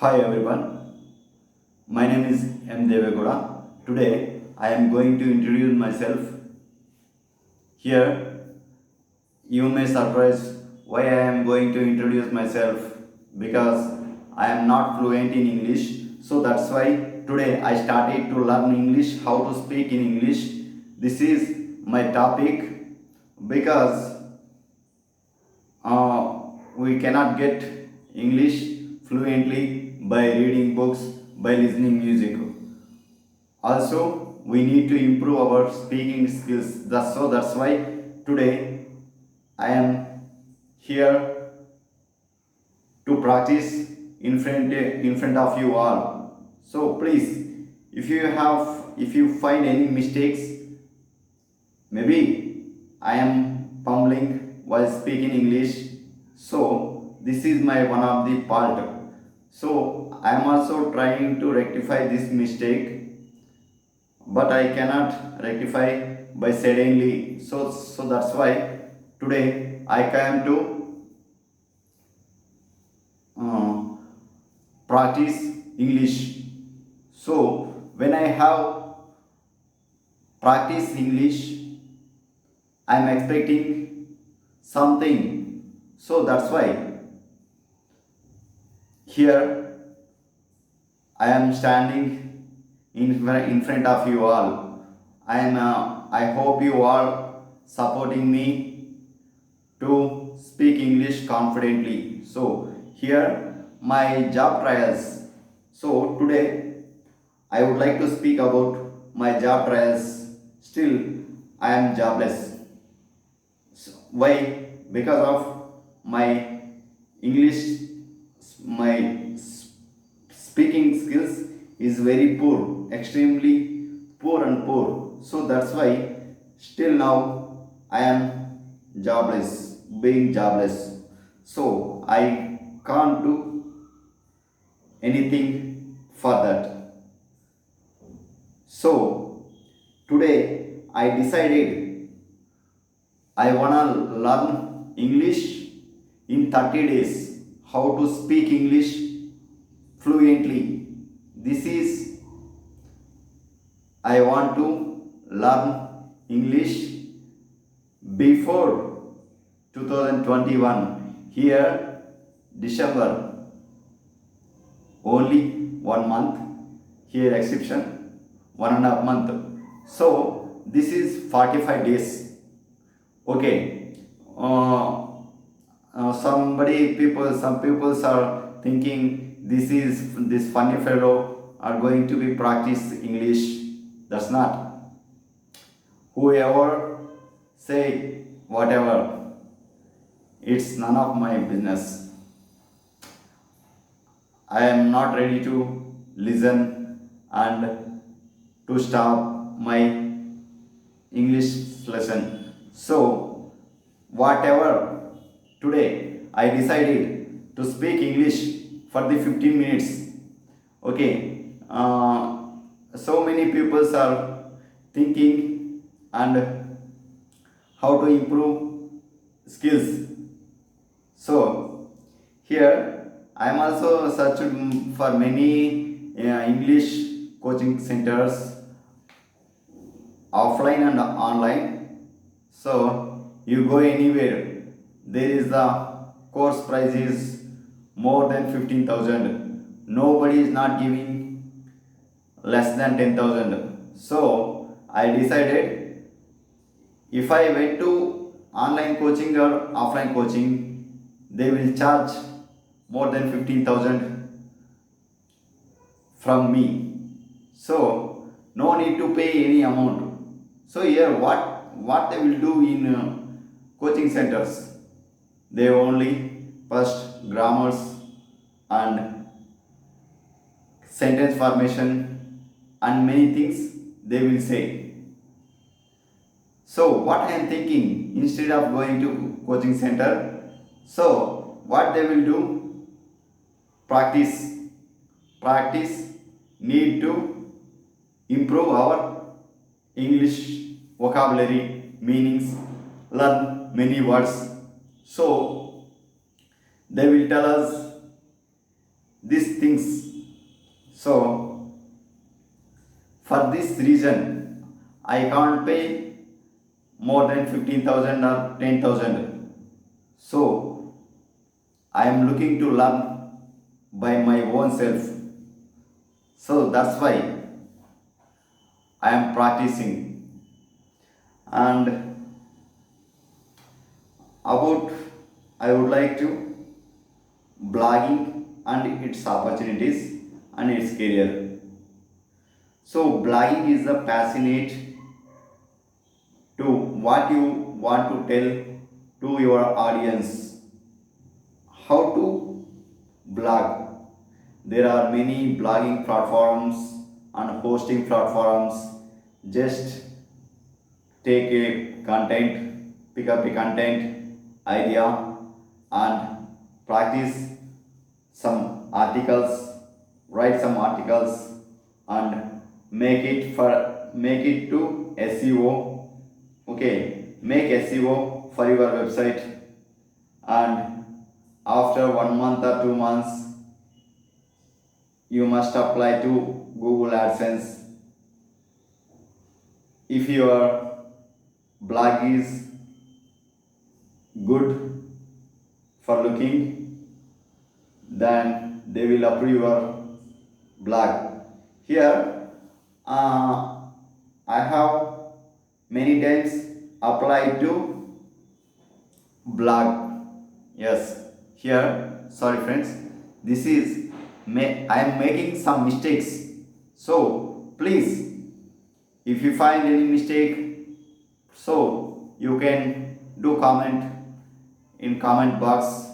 Hi everyone, my name is M. Devegoda. Today I am going to introduce myself. Here you may surprise why I am going to introduce myself because I am not fluent in English. So that's why today I started to learn English, how to speak in English. This is my topic because we cannot get English fluently by reading books, by listening music. Also, we need to improve our speaking skills. That's why today I am here to practice in front of you all. So please, if you find any mistakes, maybe I am fumbling while speaking English. So this is my one of the fault. So I am also trying to rectify this mistake, but I cannot rectify by suddenly. So that's why today I came to uh, practice English. So when I have practice English, I am expecting something. So that's why here I am standing in front of you all. I hope you are supporting me to speak English confidently. So here my job trials. So today I would like to speak about my job trials. Still I am jobless. Why? Because of my English, my speaking skills is very poor, extremely poor and poor. So that's why still now I am jobless, being jobless. So I can't do anything for that. So today I decided I wanna learn English in 30 days. How to speak English fluently. This is I want to learn English before 2021. Here December only 1 month. Here exception 1.5 month. So this is 45 days. Okay. Some people are thinking this funny fellow are going to be practice English. That's not. Whoever say whatever, it's none of my business. I am not ready to listen and to stop my English lesson. So, whatever today I decided to speak English for the 15 minutes. Okay, so many people are thinking and how to improve skills. So, here I am also searching for many English coaching centers offline and online. So you go anywhere, there is the course price is more than 15,000. Nobody is not giving less than 10,000. So I decided if I went to online coaching or offline coaching, they will charge more than 15,000 from me. So no need to pay any amount. So here what they will do in coaching centers? They only first grammars and sentence formation and many things they will say. So what I am thinking, instead of going to coaching center, so what they will do, practice, practice, need to improve our English vocabulary, meanings, learn many words. So they will tell us these things. So for this reason I can't pay more than 15,000 or 10,000. So I am looking to learn by my own self. So that's why I am practicing. And about, I would like to blogging and its opportunities and its career. So blogging is the passionate to what you want to tell to your audience. How to blog? There are many blogging platforms and hosting platforms. Just take a content, pick up a content idea and practice some articles, write some articles and make it to SEO. Okay, make SEO for your website, and after 1 month or 2 months you must apply to Google AdSense. If your blog is good for looking, then they will approve your blog. Here I have many times applied to blog. Yes, here, sorry friends, this is I am making some mistakes. So please, if you find any mistake, so you can do comment in comment box.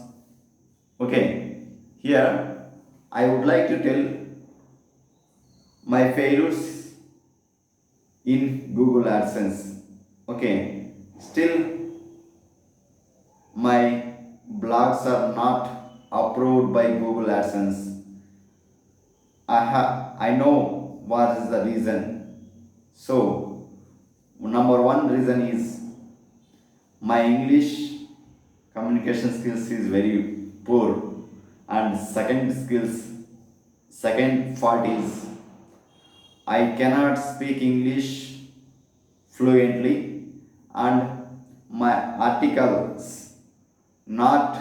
Okay, here I would like to tell my failures in Google AdSense. Okay, still my blogs are not approved by Google AdSense. I know what is the reason. So number one reason is my English communication skills is very poor, and second fault is I cannot speak English fluently, and my articles not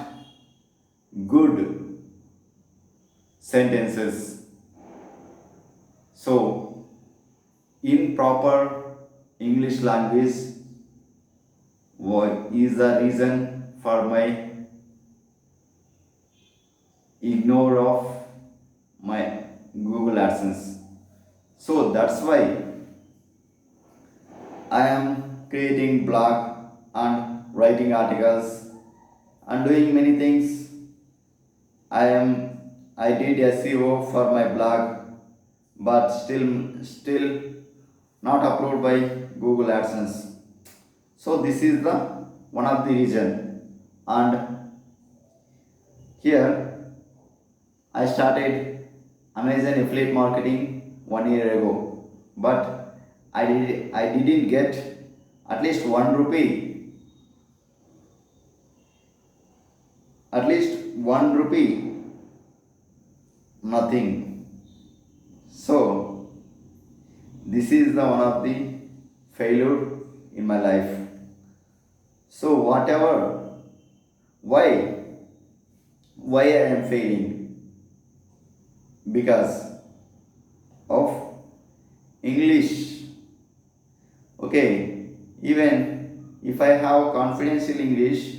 good sentences. So improper English language is the reason for my ignore of my Google AdSense. So that's why I am creating blog and writing articles and doing many things. I did SEO for my blog, but still not approved by Google AdSense. So this is the one of the reason. And here I started Amazon affiliate marketing 1 year ago, but I didn't get at least 1 rupee, at least 1 rupee, nothing. So this is the one of the failure in my life. So whatever, why why I am failing? Because of English. Okay, even if I have confidence in English,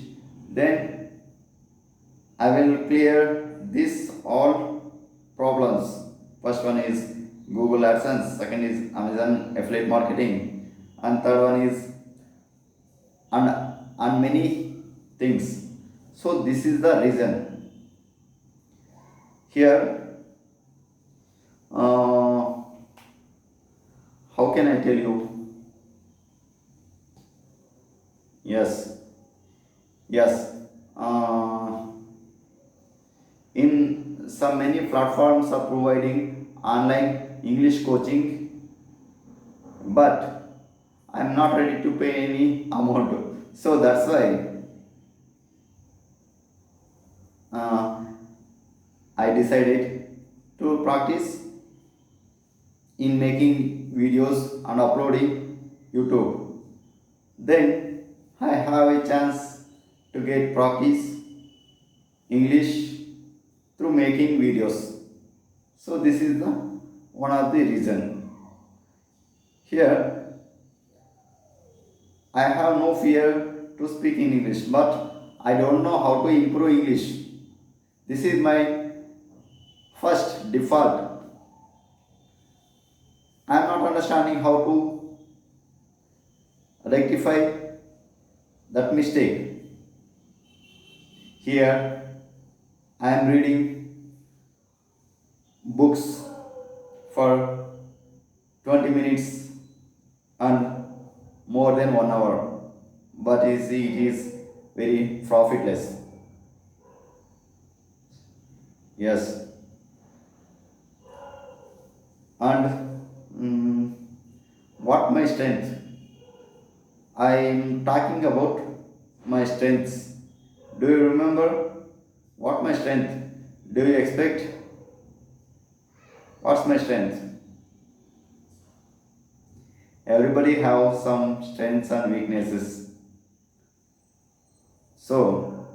then I will clear this all problems. First one is Google AdSense, second is Amazon affiliate marketing, and third one is and many things. So this is the reason. Here, how can I tell you? Yes, yes. In some many platforms are providing online English coaching, but I'm not ready to pay any amount. So that's why uh, I decided to practice in making videos and uploading YouTube. Then I have a chance to get practice English through making videos. So this is the one of the reason. Here I have no fear to speak in English, but I don't know how to improve English. This is my first default. I am not understanding how to rectify that mistake. Here I am reading books for 20 minutes and more than 1 hour, but you see it is very profitless. Yes, and what my strength? I am talking about my strengths. Do you remember what my strength? Do you expect what's my strength? Everybody have some strengths and weaknesses. So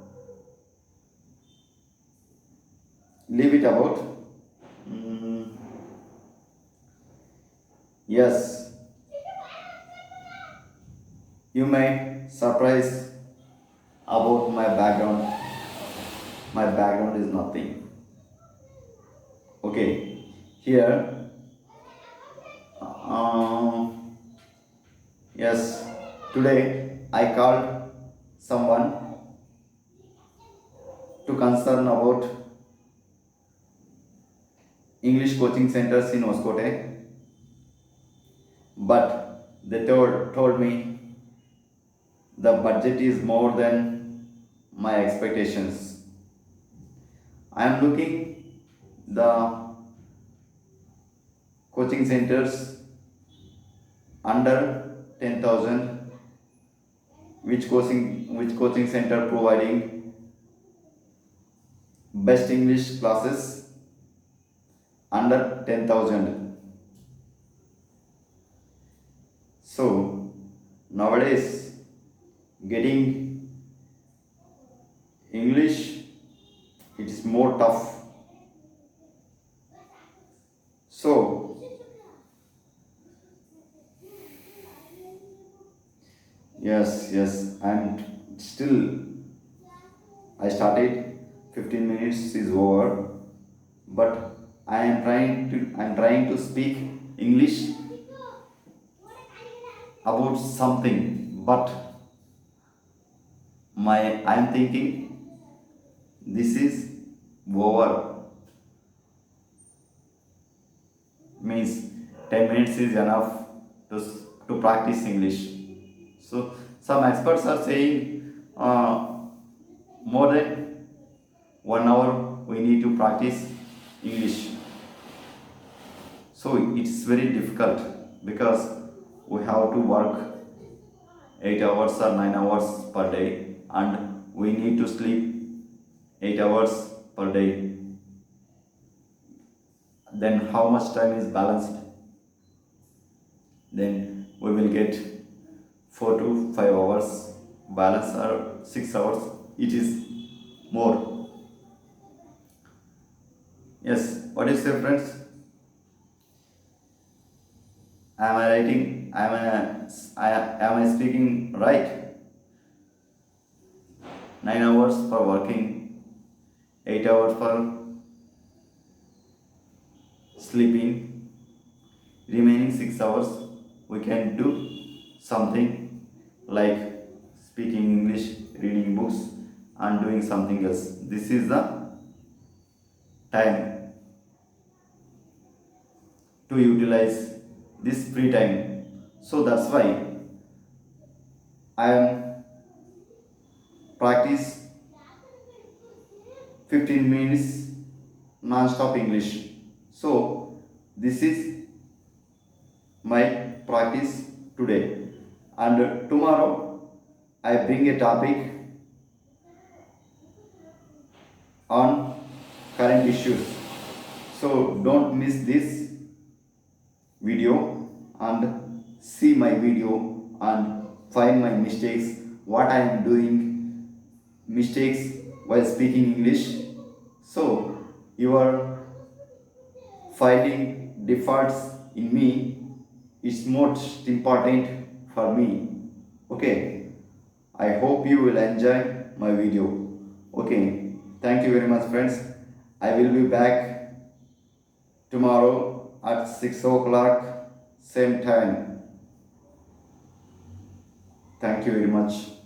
leave it about. Mm, yes, you may surprise about my background. My background is nothing. Okay, here. Yes, today I called someone to concern about English coaching centers in Oskote, but they told me the budget is more than my expectations. I am looking the coaching centers under 10,000, which coaching center providing best English classes under 10,000. So nowadays getting English it is more tough. So yes, and still I started 15 minutes is over, but I am trying to speak English about something, but I am thinking this is over, means 10 minutes is enough to practice English. So some experts are saying more than 1 hour we need to practice English. So it's very difficult because we have to work 8 hours or 9 hours per day, and we need to sleep 8 hours per day. Then how much time is balanced? Then we will get 4 to 5 hours balance or 6 hours. It is more. Yes, what is your friends? Am I writing? Am I speaking right? 9 hours for working, 8 hours for sleeping, remaining 6 hours we can do something like speaking English, reading books, and doing something else. This is the time to utilize this free time. So that's why I am practice 15 minutes non-stop English. So this is my practice today, and tomorrow I bring a topic on current issues. So don't miss this video and see my video and find my mistakes, what I am doing mistakes while speaking English. So your finding defaults in me is most important for me. Okay, I hope you will enjoy my video. Okay, thank you very much, friends. I will be back tomorrow at 6 o'clock, same time. Thank you very much.